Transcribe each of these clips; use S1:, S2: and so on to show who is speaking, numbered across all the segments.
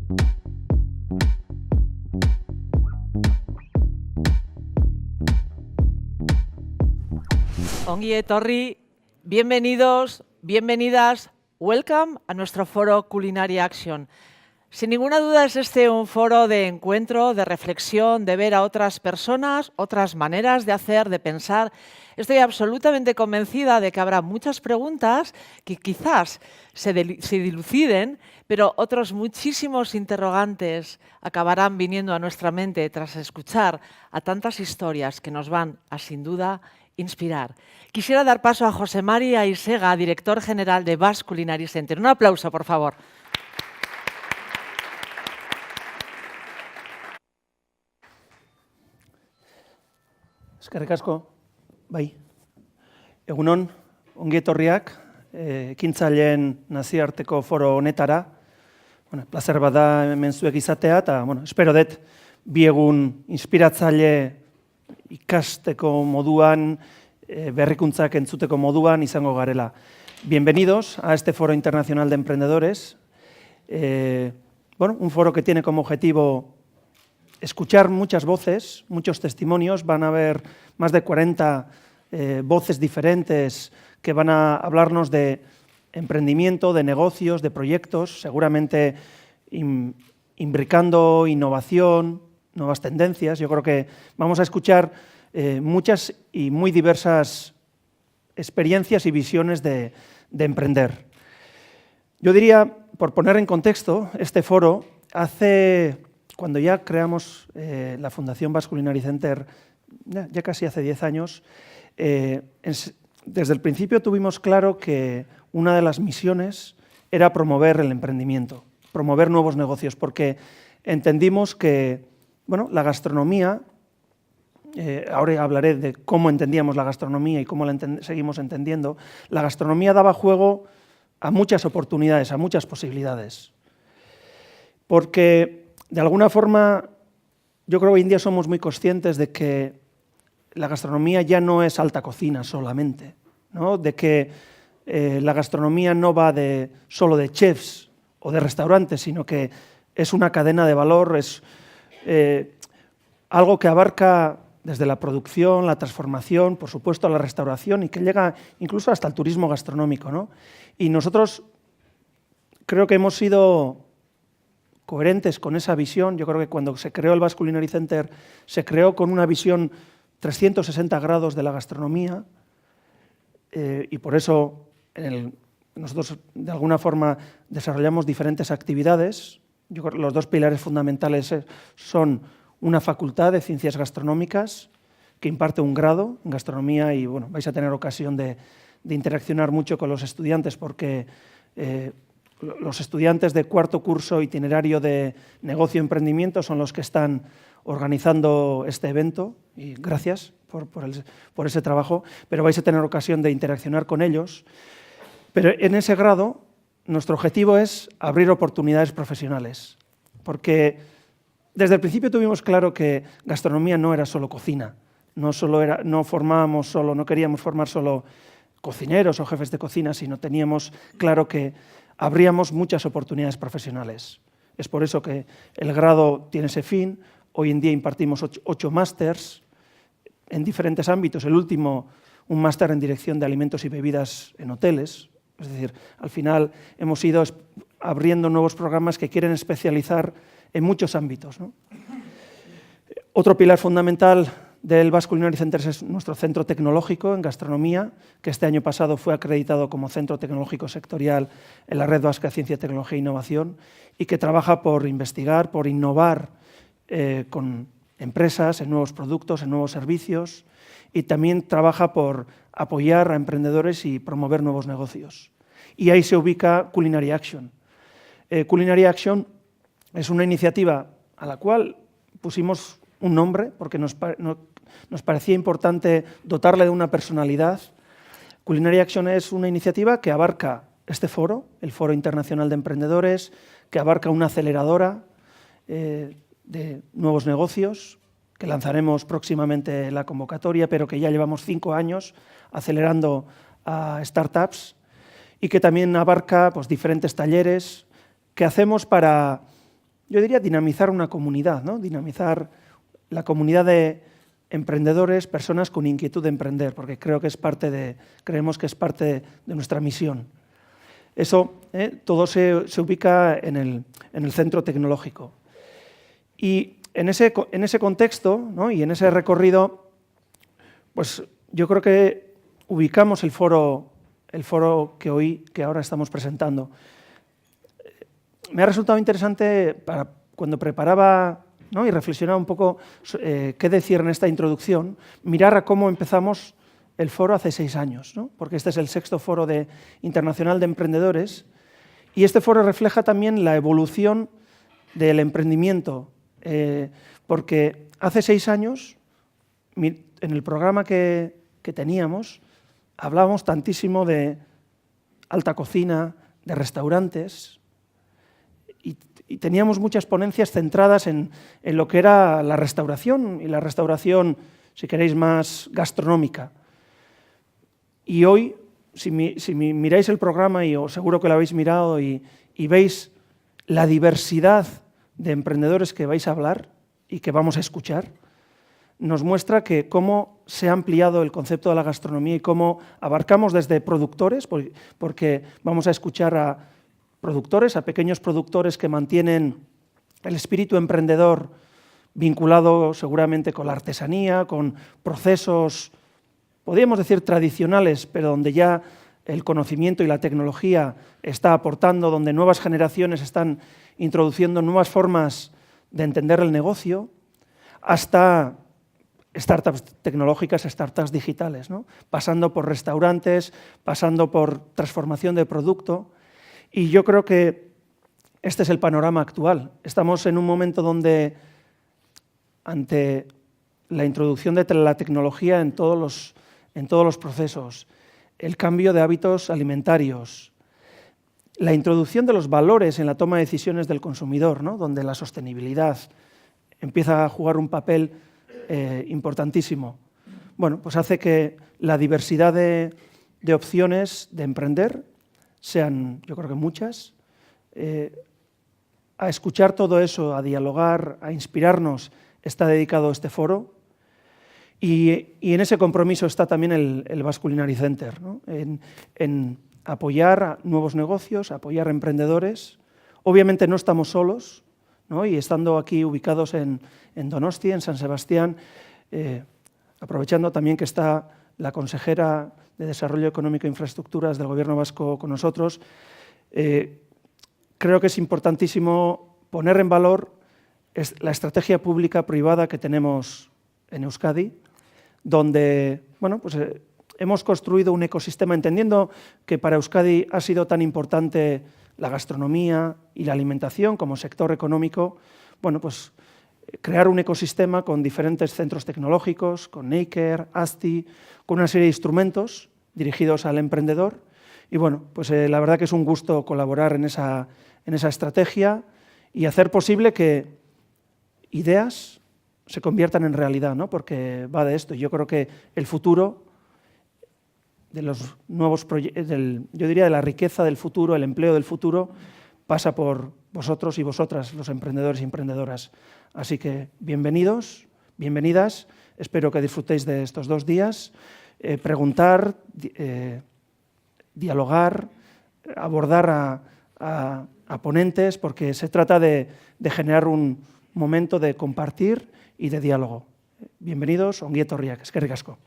S1: Ongi etorri, bienvenidos, bienvenidas, welcome a nuestro foro Culinary Action. Sin ninguna duda es este un foro de encuentro, de reflexión, de ver a otras personas, otras maneras de hacer, de pensar. Estoy absolutamente convencida de que habrá muchas preguntas que quizás se diluciden, pero otros muchísimos interrogantes acabarán viniendo a nuestra mente tras escuchar a tantas historias que nos van a, sin duda, inspirar. Quisiera dar paso a José Mari Aisega, director general de Basque Culinary Center. Un aplauso, por favor.
S2: Eskerrik asko, bai. Egunon, ongi etorriak, ekintzaileen nazioarteko foro honetara. Plazer bat da hemen zuek izatea, eta espero dut bi egun inspiratzaile ikasteko moduan, berrikuntzak entzuteko moduan izango garela. Bienvenidos a este Foro Internacional de Emprendedores. Un foro que tiene como objetivo escuchar muchas voces, muchos testimonios. Van a haber más de 40 voces diferentes que van a hablarnos de emprendimiento, de negocios, de proyectos, seguramente imbricando innovación, nuevas tendencias. Yo creo que vamos a escuchar muchas y muy diversas experiencias y visiones de emprender. Yo diría, por poner en contexto, este foro cuando ya creamos la Fundación Basque Culinary Center, ya casi hace 10 años, desde el principio tuvimos claro que una de las misiones era promover el emprendimiento, promover nuevos negocios, porque entendimos que la gastronomía, ahora hablaré de cómo entendíamos la gastronomía y cómo la seguimos entendiendo, la gastronomía daba juego a muchas oportunidades, a muchas posibilidades. Porque, de alguna forma, yo creo que hoy en día somos muy conscientes de que la gastronomía ya no es alta cocina solamente, ¿no? De que la gastronomía no va solo de chefs o de restaurantes, sino que es una cadena de valor, es algo que abarca desde la producción, la transformación, por supuesto la restauración y que llega incluso hasta el turismo gastronómico, ¿no? Y nosotros creo que hemos sido coherentes con esa visión. Yo creo que cuando se creó el Basque Culinary Center se creó con una visión 360 grados de la gastronomía y por eso nosotros de alguna forma desarrollamos diferentes actividades. Yo creo que los dos pilares fundamentales son una facultad de ciencias gastronómicas que imparte un grado en gastronomía y vais a tener ocasión de interaccionar mucho con los estudiantes porque los estudiantes de cuarto curso itinerario de negocio y emprendimiento son los que están organizando este evento y gracias por ese trabajo, pero vais a tener ocasión de interaccionar con ellos. Pero en ese grado nuestro objetivo es abrir oportunidades profesionales, porque desde el principio tuvimos claro que gastronomía no era solo cocina, no queríamos formar solo cocineros o jefes de cocina, sino teníamos claro que abríamos muchas oportunidades profesionales. Es por eso que el grado tiene ese fin. Hoy en día impartimos 8 másters en diferentes ámbitos. El último, un máster en dirección de alimentos y bebidas en hoteles. Es decir, al final hemos ido abriendo nuevos programas que quieren especializar en muchos ámbitos, ¿no? Otro pilar fundamental del Basque Culinary Center es nuestro centro tecnológico en gastronomía, que este año pasado fue acreditado como centro tecnológico sectorial en la Red Vasca de Ciencia, Tecnología e Innovación y que trabaja por investigar, por innovar con empresas en nuevos productos, en nuevos servicios y también trabaja por apoyar a emprendedores y promover nuevos negocios. Y ahí se ubica Culinary Action. Culinary Action es una iniciativa a la cual pusimos un nombre porque nos parecía importante dotarle de una personalidad. Culinary Action es una iniciativa que abarca este foro, el Foro Internacional de Emprendedores, que abarca una aceleradora de nuevos negocios, que lanzaremos próximamente la convocatoria, pero que ya llevamos 5 años acelerando a startups y que también abarca diferentes talleres que hacemos para yo diría, dinamizar una comunidad, ¿no? Dinamizar la comunidad de emprendedores, personas con inquietud de emprender, porque creemos que es parte de nuestra misión. Eso, todo se ubica en el centro tecnológico. Y en ese contexto, ¿no? Y en ese recorrido, pues yo creo que ubicamos el foro que ahora estamos presentando. Me ha resultado interesante cuando preparaba, ¿no? Y reflexionaba un poco qué decir en esta introducción, mirar a cómo empezamos el foro hace 6 años, ¿no? Porque este es el 6º foro internacional de emprendedores y este foro refleja también la evolución del emprendimiento, porque hace 6 años, en el programa que teníamos, hablábamos tantísimo de alta cocina, de restaurantes, y teníamos muchas ponencias centradas en lo que era la restauración, y la restauración, si queréis, más gastronómica. Y hoy, si miráis el programa, y os seguro que lo habéis mirado, y veis la diversidad de emprendedores que vais a hablar y que vamos a escuchar, nos muestra que cómo se ha ampliado el concepto de la gastronomía y cómo abarcamos desde productores, porque vamos a escuchar a productores, a pequeños productores que mantienen el espíritu emprendedor vinculado seguramente con la artesanía, con procesos, podríamos decir tradicionales, pero donde ya el conocimiento y la tecnología está aportando, donde nuevas generaciones están introduciendo nuevas formas de entender el negocio, hasta startups tecnológicas, startups digitales, ¿no? Pasando por restaurantes, pasando por transformación de producto. Y yo creo que este es el panorama actual. Estamos en un momento donde, ante la introducción de la tecnología en todos los procesos, el cambio de hábitos alimentarios, la introducción de los valores en la toma de decisiones del consumidor, ¿no? Donde la sostenibilidad empieza a jugar un papel importantísimo. Bueno, pues hace que la diversidad de opciones de emprender sean, yo creo que muchas, a escuchar todo eso, a dialogar, a inspirarnos, está dedicado este foro. Y en ese compromiso está también el Basque Culinary Center, ¿no? En apoyar a nuevos negocios, apoyar a emprendedores. Obviamente no estamos solos, ¿no? Y estando aquí ubicados en Donosti, en San Sebastián, aprovechando también que está la consejera de Desarrollo Económico e Infraestructuras del Gobierno vasco con nosotros, creo que es importantísimo poner en valor la estrategia pública-privada que tenemos en Euskadi, donde bueno, pues, hemos construido un ecosistema, entendiendo que para Euskadi ha sido tan importante la gastronomía y la alimentación como sector económico, bueno, pues crear un ecosistema con diferentes centros tecnológicos, con Neiker, ASTI, con una serie de instrumentos dirigidos al emprendedor. Y bueno, pues la verdad que es un gusto colaborar en esa estrategia y hacer posible que ideas se conviertan en realidad, ¿no? Porque va de esto. Yo creo que el futuro de los nuevos proyectos, yo diría de la riqueza del futuro, el empleo del futuro, pasa por vosotros y vosotras, los emprendedores y emprendedoras. Así que bienvenidos, bienvenidas. Espero que disfrutéis de estos 2 días. Preguntar, dialogar, abordar a ponentes, porque se trata de generar un momento de compartir y de diálogo. Bienvenidos, ongi etorriak, eskerrik asko.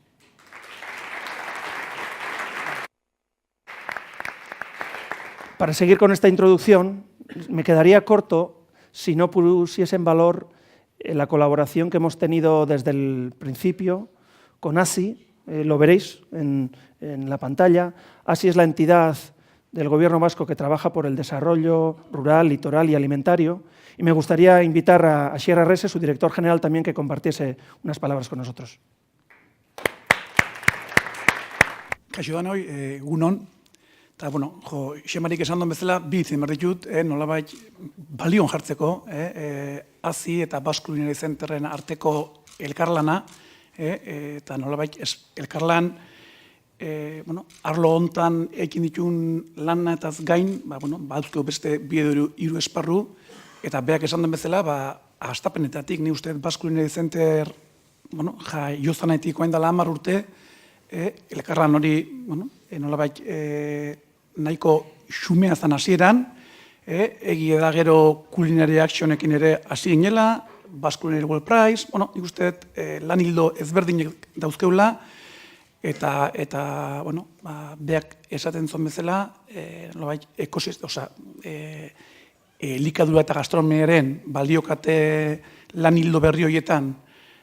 S2: Para seguir con esta introducción, me quedaría corto si no pusiese en valor la colaboración que hemos tenido desde el principio con ASI. Lo veréis en la pantalla. ASI es la entidad del Gobierno vasco que trabaja por el desarrollo rural, litoral y alimentario. Y me gustaría invitar a Asier Arrese, su director general, también que compartiese unas palabras con nosotros.
S3: Kaixo danoi, egunon. Eta, bueno, xemarik esan duen bezala, bi izen behar ditut, nolabait balion jartzeko, ASI eta Basque Culinary Centerren arteko elkarlana, eta nolabait elkarlan, arlo hontan ekin ditun lana eta gain, baduzko beste bi edo hiru esparru, Eta beak esan den bezala, astapenetatik, ni uste Basque Culinary Center, jozanaitik oain dela 10 urte, elkarlan hori, nolabait, nahiko xumea zan hasieran, egia da gero Culinary Actionekin ere hasi ginela, Basque Culinary World Prize, nik uste lan hildo ezberdinek dauzkeula, eta beak esaten zuen bezala, nolabait, elikadura eta gastronomiaren baliokate lan hildo berri horietan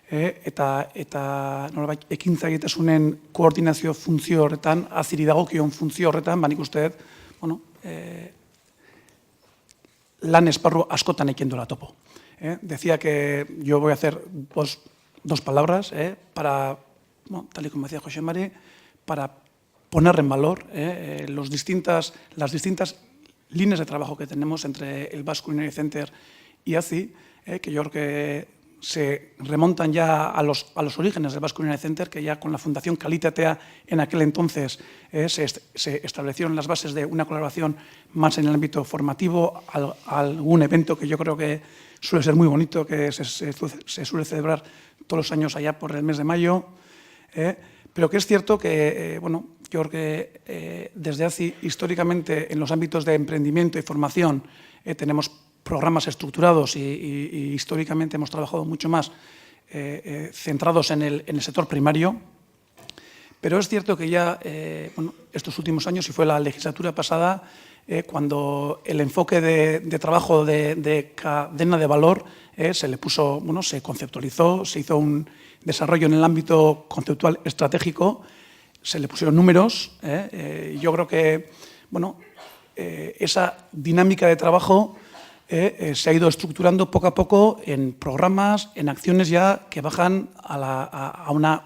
S3: eta nolabait ekintzailtasunen koordinazio funtzio horretan, aziri dagokion funtzio horretan, nik uste dut, lan esparru askotan ekendola topo. Decía que yo voy a hacer dos palabras para, tal y como decía José Mari, para poner en valor las distintas líneas de trabajo que tenemos entre el Basque Culinary Center y ACI, que yo creo que se remontan ya a los orígenes del Basque Culinary Center, que ya con la Fundación Kalitatea en aquel entonces se establecieron las bases de una colaboración más en el ámbito formativo, algún evento que yo creo que suele ser muy bonito, que se suele celebrar todos los años allá por el mes de mayo, pero que es cierto que, yo creo que desde ACI, históricamente, en los ámbitos de emprendimiento y formación, tenemos programas estructurados y históricamente hemos trabajado mucho más centrados en el sector primario, pero es cierto que ya estos últimos años, y fue la legislatura pasada, cuando el enfoque de trabajo de cadena de valor se le puso, se conceptualizó, se hizo un desarrollo en el ámbito conceptual estratégico, se le pusieron números. Yo creo que esa dinámica de trabajo se ha ido estructurando poco a poco en programas, en acciones ya que bajan a una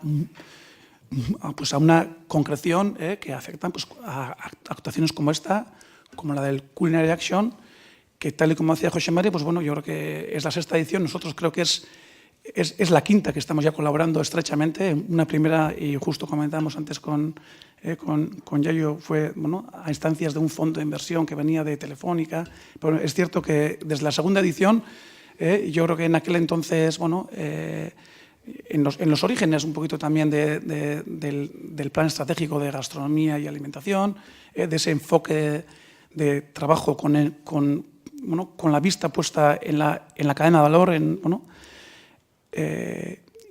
S3: concreción que afectan a actuaciones como esta, como la del Culinary Action, que tal y como decía José Mari, yo creo que es la 6ª edición. Nosotros creo que es la 5ª que estamos ya colaborando estrechamente. Una primera, y justo comentábamos antes con Yayo, fue a instancias de un fondo de inversión que venía de Telefónica. Pero es cierto que desde la 2ª edición, yo creo que en aquel entonces, en los orígenes un poquito también del plan estratégico de gastronomía y alimentación, de ese enfoque de trabajo con la vista puesta en la cadena de valor,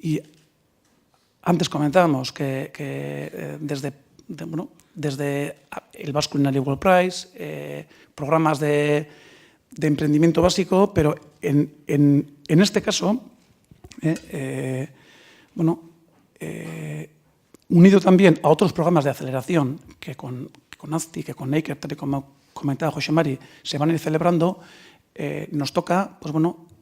S3: y antes comentábamos que desde el Basque Culinary World Prize, programas de emprendimiento básico, pero en este caso, unido también a otros programas de aceleración que con AZTI, que con NAKER, tal y como comentaba José Mari, se van a ir celebrando, nos toca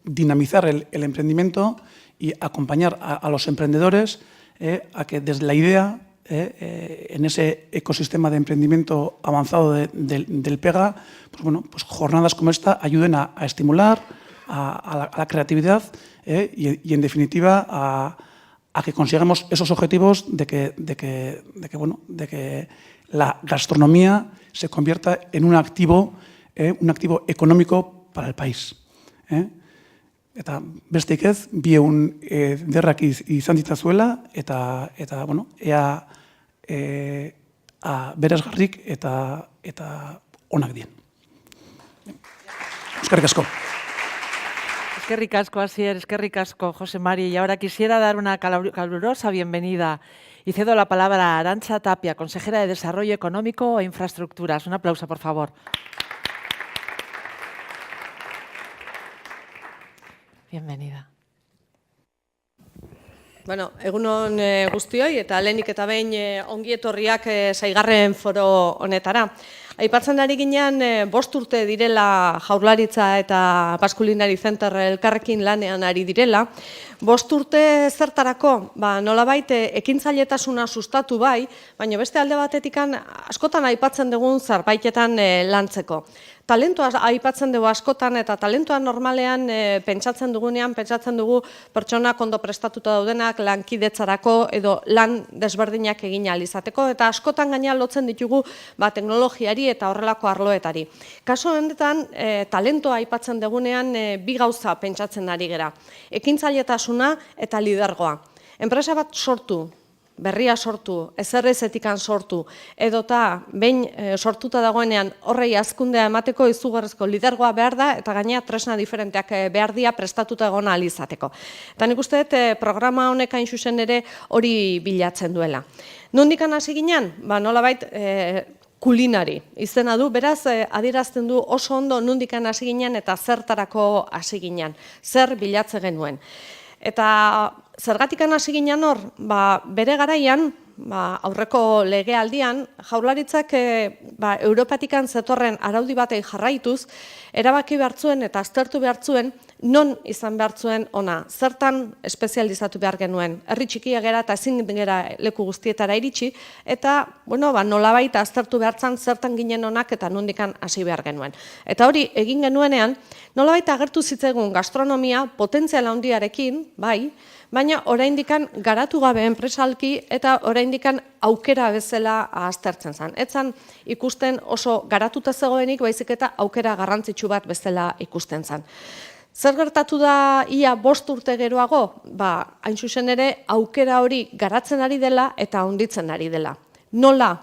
S3: dinamizar el emprendimiento y acompañar a los emprendedores a que desde la idea, en ese ecosistema de emprendimiento avanzado del PEGA, jornadas como esta ayuden a estimular a la creatividad y en definitiva a que consigamos esos objetivos de que la gastronomía se convierta en un activo económico para el país. Eta besteik ez, bieun derrak izan ditazuela, eta ea berazgarrik eta onak dien. Eskerrik asko.
S1: Eskerrik asko, Asier, eskerrik asko, José Mari. Y ahora quisiera dar una calurosa bienvenida y cedo la palabra a Arantxa Tapia, consejera de Desarrollo Económico e Infraestructuras. Un aplauso, por favor. Bienvenida.
S4: Bueno, egunon guztioi eta lehenik eta behin ongi etorriak 6. foro honetara. Aipatzen ari ginean 5 urte direla Jaurlaritza eta Basque Culinary Center elkarrekin lanean ari direla. 5 urte zertarako, nolabait ekintzailetasuna sustatu bai, baina beste alde batetikan askotan aipatzen dugun zerbaitetan lantzeko. Talentoa aipatzen dugu askotan eta talentoa normalean pentsatzen dugu pertsonak ondo prestatuta daudenak lankidetzarako edo lan desberdinak egin ahal izateko eta askotan gaina lotzen ditugu teknologiari eta horrelako arloetari. Kasu honetan, talentoa aipatzen dugunean bi gauza pentsatzen ari gera. Ekintzailetasuna eta lidergoa. Enpresa bat sortu, berria sortu, ezerrezetikan sortu, edota behin sortuta dagoenean horrei hazkundea emateko izugarrizko lidergoa behar da, eta gainera tresna diferenteak behar dira prestatuta egon ahal izateko. Eta nik uste dut programa honek hain zuzen ere hori bilatzen duela. Nondikan hasi ginen? Nolabait kulinari izena du, beraz adierazten du oso ondo nondikan hasi ginen eta zertarako hasi ginen, zer bilatze genuen. Eta zergatikan hasi ginen hor, bere garaian, aurreko legealdian, Jaurlaritzak Europatikan zetorren araudi batei jarraituz, erabaki behartzuen eta aztertu behartzuen, non izan behartzuen ona, zertan espezializatu behar genuen. Herri txikia gera eta ezin gera leku guztietara iritsi, eta nolabait aztertu behartzan zertan ginen onak eta nondikan hasi behar genuen. Eta hori egin genuenean, nolabait agertu zitzaigun gastronomia potentzial handiarekin, bai, baina oraindikan garatu gabe enpresalki eta oraindikan aukera bezala aztertzen zen. Etzan ikusten oso garatuta zegoenik, baizik eta aukera garrantzitsu bat bezala ikusten zen. Zer gertatu da ia 5 urte geroago? Hain zuzen ere aukera hori garatzen ari dela eta handitzen ari dela. Nola?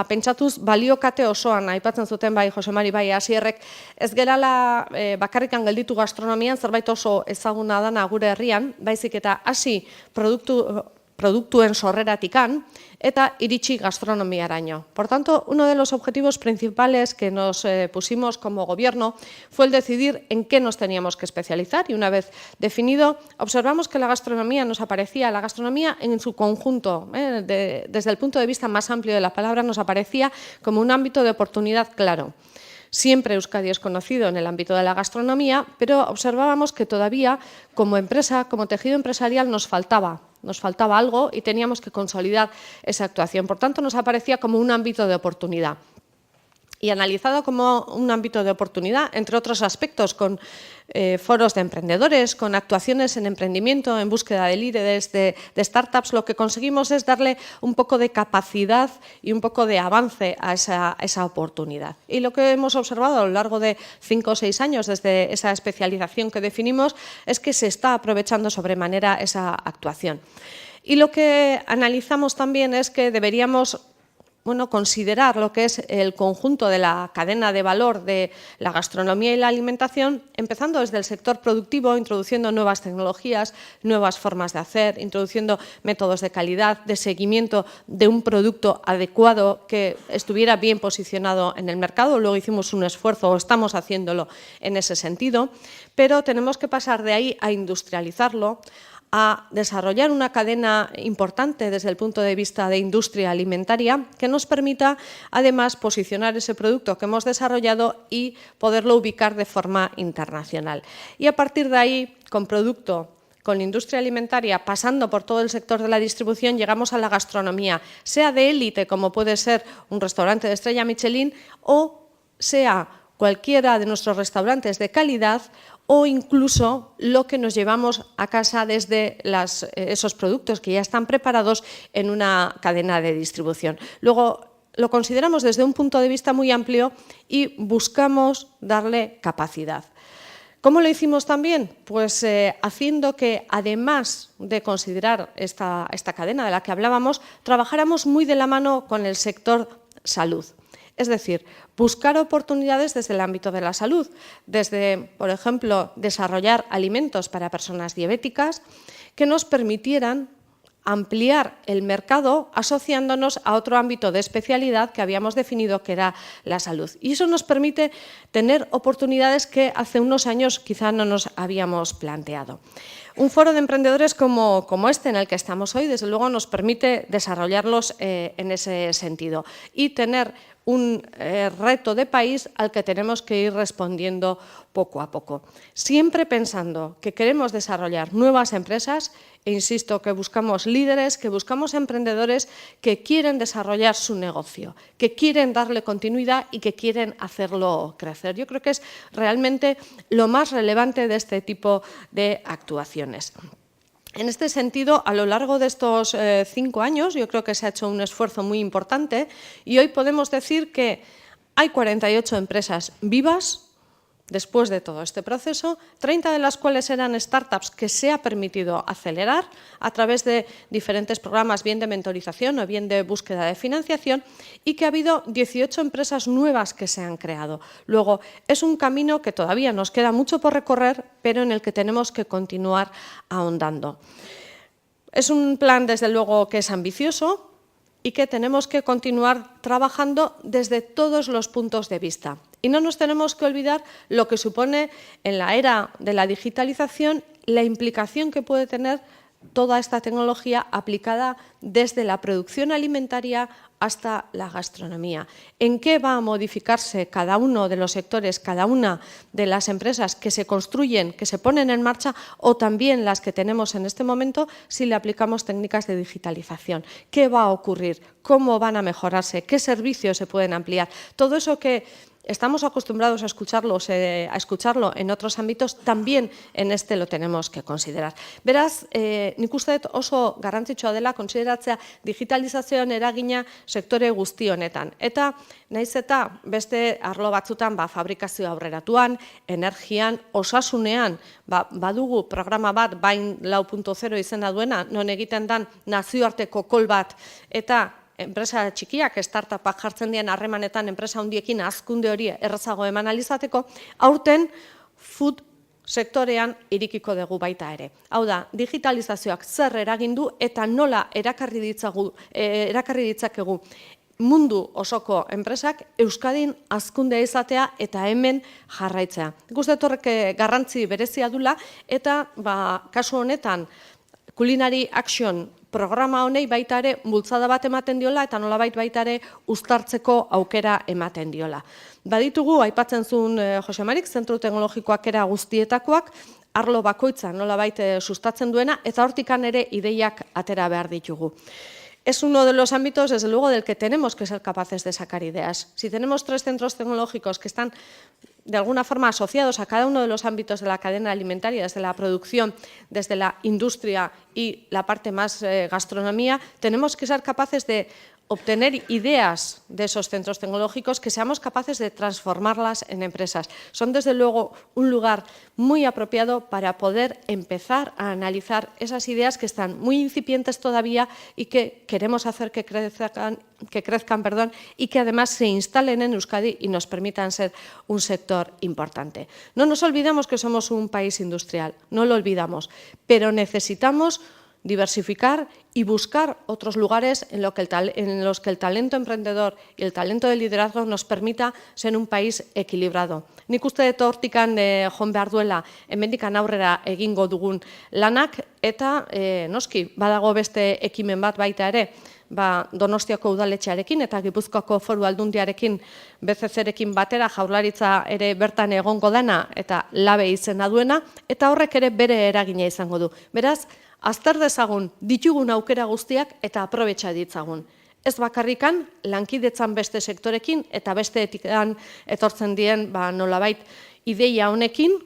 S4: Pentsatuz baliokate osoan, aipatzen zuten bai Jose Mari bai Asierrek, ez gerala bakarrikan gelditu gastronomian, zerbait oso ezaguna dana gure herrian, baizik eta hasi produktuen sorreratikan eta iritsi gastronomiaraino. Por tanto, uno de los objetivos principales que nos pusimos como gobierno fue el decidir en qué nos teníamos que especializar y una vez definido, observamos que la gastronomía nos aparecía, la gastronomía en su conjunto, desde el punto de vista más amplio de la palabra, nos aparecía como un ámbito de oportunidad claro. Siempre Euskadi es conocido en el ámbito de la gastronomía, pero observábamos que todavía como empresa, como tejido empresarial nos faltaba algo y teníamos que consolidar esa actuación. Por tanto, nos aparecía como un ámbito de oportunidad. Y analizado como un ámbito de oportunidad, entre otros aspectos, con foros de emprendedores, con actuaciones en emprendimiento, en búsqueda de líderes, de startups, lo que conseguimos es darle un poco de capacidad y un poco de avance a esa oportunidad. Y lo que hemos observado a lo largo de 5 o 6 años desde esa especialización que definimos es que se está aprovechando sobremanera esa actuación. Y lo que analizamos también es que deberíamos considerar lo que es el conjunto de la cadena de valor de la gastronomía y la alimentación, empezando desde el sector productivo, introduciendo nuevas tecnologías, nuevas formas de hacer, introduciendo métodos de calidad, de seguimiento de un producto adecuado que estuviera bien posicionado en el mercado. Luego hicimos un esfuerzo, o estamos haciéndolo en ese sentido, pero tenemos que pasar de ahí a industrializarlo, a desarrollar una cadena importante desde el punto de vista de industria alimentaria que nos permita, además, posicionar ese producto que hemos desarrollado y poderlo ubicar de forma internacional. Y a partir de ahí, con industria alimentaria, pasando por todo el sector de la distribución, llegamos a la gastronomía, sea de élite, como puede ser un restaurante de estrella Michelin, o sea cualquiera de nuestros restaurantes de calidad, o incluso lo que nos llevamos a casa desde esos productos que ya están preparados en una cadena de distribución. Luego, lo consideramos desde un punto de vista muy amplio y buscamos darle capacidad. ¿Cómo lo hicimos también? Pues haciendo que, además de considerar esta cadena de la que hablábamos, trabajáramos muy de la mano con el sector salud. Es decir, buscar oportunidades desde el ámbito de la salud, desde, por ejemplo, desarrollar alimentos para personas diabéticas que nos permitieran ampliar el mercado asociándonos a otro ámbito de especialidad que habíamos definido que era la salud. Y eso nos permite tener oportunidades que hace unos años quizá no nos habíamos planteado. Un foro de emprendedores como este en el que estamos hoy, desde luego, nos permite desarrollarlos en ese sentido y tener un reto de país al que tenemos que ir respondiendo poco a poco. Siempre pensando que queremos desarrollar nuevas empresas e insisto que buscamos líderes, que buscamos emprendedores que quieren desarrollar su negocio, que quieren darle continuidad y que quieren hacerlo crecer. Yo creo que es realmente lo más relevante de este tipo de actuaciones. En este sentido, a lo largo de estos 5 años, yo creo que se ha hecho un esfuerzo muy importante y hoy podemos decir que Hay 48 empresas vivas después de todo este proceso, 30 de las cuales eran startups que se ha permitido acelerar a través de diferentes programas, bien de mentorización o bien de búsqueda de financiación, y que ha habido 18 empresas nuevas que se han creado. Luego, es un camino que todavía nos queda mucho por recorrer, pero en el que tenemos que continuar ahondando. Es un plan, desde luego, que es ambicioso y que tenemos que continuar trabajando desde todos los puntos de vista. Y no nos tenemos que olvidar lo que supone en la era de la digitalización la implicación que puede tener toda esta tecnología aplicada desde la producción alimentaria hasta la gastronomía. ¿En qué va a modificarse cada uno de los sectores, cada una de las empresas que se construyen, que se ponen en marcha, o también las que tenemos en este momento si le aplicamos técnicas de digitalización? ¿Qué va a ocurrir? ¿Cómo van a mejorarse? ¿Qué servicios se pueden ampliar? Todo eso que estamos acostumbrados a escucharlo en otros ámbitos, también en este lo tenemos que considerar. Beraz, nik uste dut oso garrantzitsua dela kontsideratzea digitalizazioan eragina sektore guzti honetan. Eta naiz eta beste arlo batzutan fabrikazio aurreratuan, energian, osasunean badugu programa bat, Bain 4.0 izena duena, non egiten dan nazioarteko kol bat, eta enpresa txikiak, startupak jartzen dien harremanetan enpresa handiekin hazkunde hori errazago eman alizateko, aurten food sektorean irikiko dugu baita ere. Hau da, digitalizazioak zer eragindu eta nola erakarri ditzakegu mundu osoko enpresak Euskadin hazkundea izatea eta hemen jarraitzea. Ikuste horrek garrantzi berezia dula eta kasu honetan Culinary Action programa honei baita ere bultzada bat ematen diola eta nolabait baita ere uztartzeko aukera ematen diola. Baditugu, aipatzen zuen Jose Marik, zentro teknologikoak era guztietakoak, arlo bakoitza nolabait sustatzen duena eta hortikan ere ideiak atera behar ditugu. Es uno de los ámbitos, desde luego, del que tenemos que ser capaces de sacar ideas. Si tenemos 3 centros tecnológicos que están de alguna forma asociados a cada uno de los ámbitos de la cadena alimentaria, desde la producción, desde la industria y la parte más gastronomía, tenemos que ser capaces de obtener ideas de esos centros tecnológicos, que seamos capaces de transformarlas en empresas. Son, desde luego, un lugar muy apropiado para poder empezar a analizar esas ideas que están muy incipientes todavía y que queremos hacer que crezcan, y que además se instalen en Euskadi y nos permitan ser un sector importante. No nos olvidemos que somos un país industrial, no lo olvidamos, pero necesitamos diversificar y buscar otros lugares en los que el talento emprendedor y el talento de liderazgo nos permita ser un país equilibrado. Nik uste dut hortikan joan behar duela hemendikan aurrera egingo dugun lanak, eta noski badago beste ekimen bat baita ere, Donostiako udaletxearekin eta Gipuzkoako Foru Aldundiarekin BCC-rekin batera Jaurlaritza ere bertan egongo dena eta labe izena duena, eta horrek ere bere eragina izango du. Beraz, azter dezagun ditugun aukera guztiak eta aprobetxa ditzagun. Ez bakarrikan, lankidetzan beste sektorekin eta beste etikan etortzen dien nolabait ideia honekin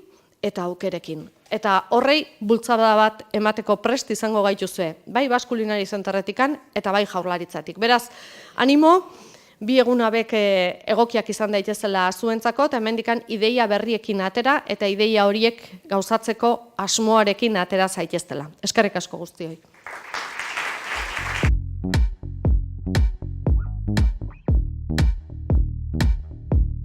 S4: eta aukerekin. Eta horrei bultzada bat emateko prest izango gaituzue, bai Basque Culinary Centerretikan eta bai Jaurlaritzatik. Beraz, animo, bi egun hauek egokiak izan daitezela zuentzako, eta hemendikan ideia berriekin atera eta ideia horiek gauzatzeko asmoarekin atera zaiteztela. Eskerrik asko guztioi.